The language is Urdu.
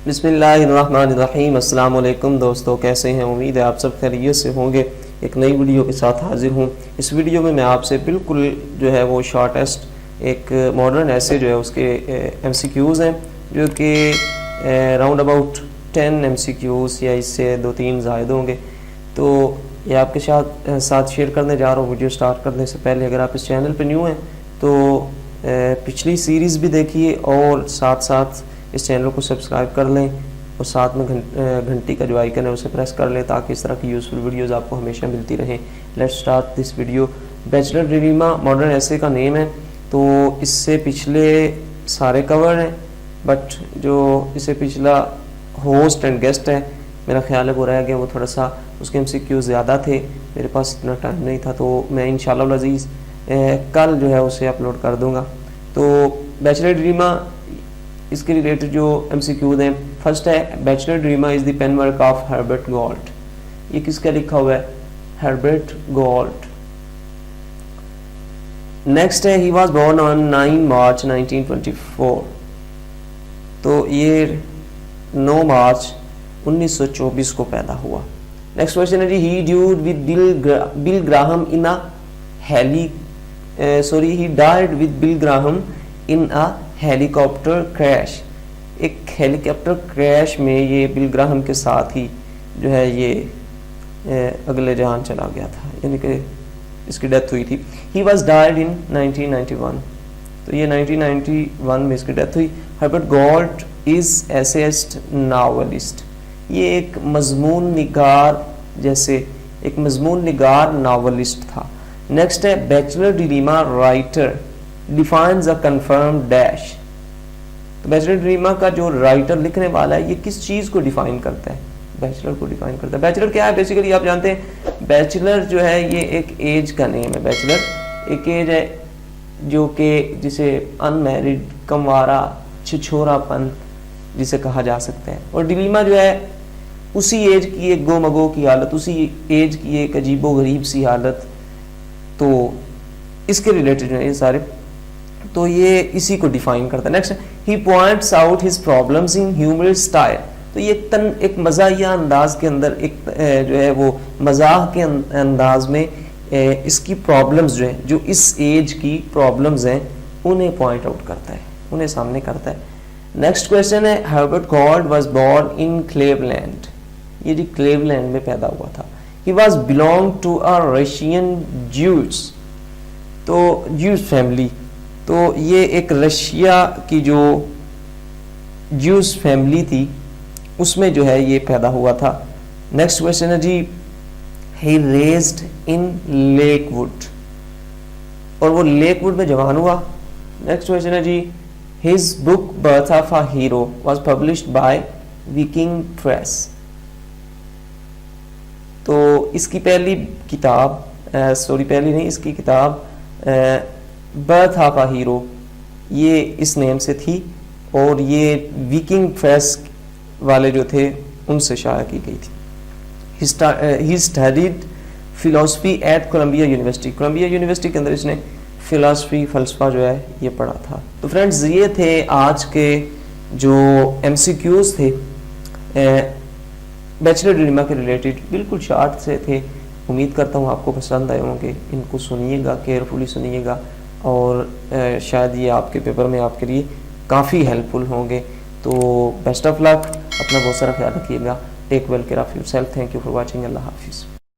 بسم اللہ الرحمن الرحیم۔ السلام علیکم دوستو، کیسے ہیں؟ امید ہے آپ سب خیریت سے ہوں گے۔ ایک نئی ویڈیو کے ساتھ حاضر ہوں۔ اس ویڈیو میں آپ سے بالکل جو ہے وہ شارٹیسٹ ایک ماڈرن ایسے جو ہے اس کے ایم سی کیوز ہیں، جو کہ round about 10 M C Qs یا اس سے 2-3 زائد ہوں گے، تو یہ آپ کے ساتھ شیئر کرنے جا رہا ہوں۔ ویڈیو سٹارٹ کرنے سے پہلے اگر آپ اس چینل پہ نیو ہیں تو پچھلی سیریز بھی دیکھیے اور ساتھ ساتھ اس چینل کو سبسکرائب کر لیں اور ساتھ میں گھنٹی کا جو آئیکن ہے اسے پریس کر لیں تاکہ اس طرح کی یوزفل ویڈیوز آپ کو ہمیشہ ملتی رہیں۔ Let's start this video. Bachelor drama modern essay کا نیم ہے، تو اس سے پچھلے سارے کور ہیں، بٹ جو اس سے پچھلا ہوسٹ اینڈ گیسٹ ہے میرا خیال ہے وہ رہ گیا، وہ تھوڑا سا اس کے ایم سی کیو زیادہ تھے، میرے پاس اتنا ٹائم نہیں تھا، تو میں انشاءاللہ العزیز کل جو ہے اسے اپلوڈ کر دوں گا۔ تو بیچلر ڈریما اس کے ریلیٹڈ جو ایم سی کیوز ہیں، فرسٹ ہے bachelor drama is the pen work of Herbert Galt. یہ کس کا لکھا ہوا ہے؟ ہربرٹ گالٹ۔ نیکسٹ ہے ہی واز بورن آن 9 مارچ 1924۔ تو یہ 9 مارچ 1924 کو پیدا ہوا۔ نیکسٹ کوشچن ہے جی he died with Bill Graham in he died with Bill Graham in helicopter crash. ایک ہیلی کاپٹر کریش میں یہ بل گراہم کے ساتھ ہی جو ہے یہ اگلے جہان چلا گیا تھا، یعنی کہ اس کی ڈیتھ ہوئی تھی۔ He was died in 1991۔ تو یہ 1991 میں اس کی ڈیتھ ہوئی۔ Herbert Galt is essayist novelist. یہ ایک مضمون نگار ناولسٹ تھا۔ نیکسٹ ہے bachelor drama writer defines a confirm dash. تو بیچلر ڈریما کا جو رائٹر لکھنے والا ہے یہ کس چیز کو ڈیفائن کرتا ہے؟ بیچلر کو ڈیفائن کرتا ہے۔ بیچلر کیا ہے؟ بیسیکلی آپ جانتے ہیں بیچلر جو ہے یہ ایک ایج کا نیم ہے۔ بیچلر ایک ایج ہے جو کہ جسے ان میرڈ، کموارا، چھچھورا پن جسے کہا جا سکتا ہے، اور ڈریما جو ہے اسی ایج کی ایک گو مگو کی حالت، اسی ایج کی ایک عجیب و غریب سی حالت۔ تو اس کے ریلیٹڈ جو ہے یہ سارے، تو یہ اسی کو ڈیفائن کرتا ہے۔ Next he points out his problems in humorous style. تو یہ ایک مزاحیہ انداز کے اندر ایک جو ہے وہ مزاح کے انداز میں اس کی پرابلمز جو ہیں، جو اس ایج کی پرابلمز ہیں انہیں پوائنٹ آؤٹ کرتا ہے، انہیں سامنے کرتا ہے۔ نیکسٹ کویسچن ہے Herbert Galt was born in Cleveland. یہ جی کلیولینڈ میں پیدا ہوا تھا۔ He was belong to a Russian Jews. تو جیوز فیملی، تو یہ ایک رشیا کی جو جیوز فیملی تھی اس میں جو ہے یہ پیدا ہوا تھا۔ نیکسٹ کویسچن ہے جی ہی ریزڈ ان لیک ووڈ، اور وہ لیک ووڈ میں جوان ہوا۔ نیکسٹ کویسچن ہے جی his book birth of a hero was published by Viking Press. تو اس کی پہلی کتاب اس کی کتاب برتھ آف اے ہیرو یہ اس نیم سے تھی، اور یہ ویکنگ پریس والے جو تھے ان سے شائع کی گئی تھی۔ He studied philosophy at Columbia University. Columbia University کے اندر اس نے فلسفہ جو ہے یہ پڑھا تھا۔ تو فرینڈز یہ تھے آج کے جو ایم سی کیوز تھے بیچلر ڈریما کے ریلیٹڈ، بالکل شارٹ سے تھے۔ امید کرتا ہوں آپ کو پسند آئے ہوں گے۔ ان کو سنیے گا، کیئرفلی سنیے گا، اور شاید یہ آپ کے پیپر میں آپ کے لیے کافی ہیلپ فل ہوں گے۔ تو بیسٹ آف لک، اپنا بہت سارا خیال رکھیے گا۔ Take well care of yourself. Thank you for watching. اللہ حافظ۔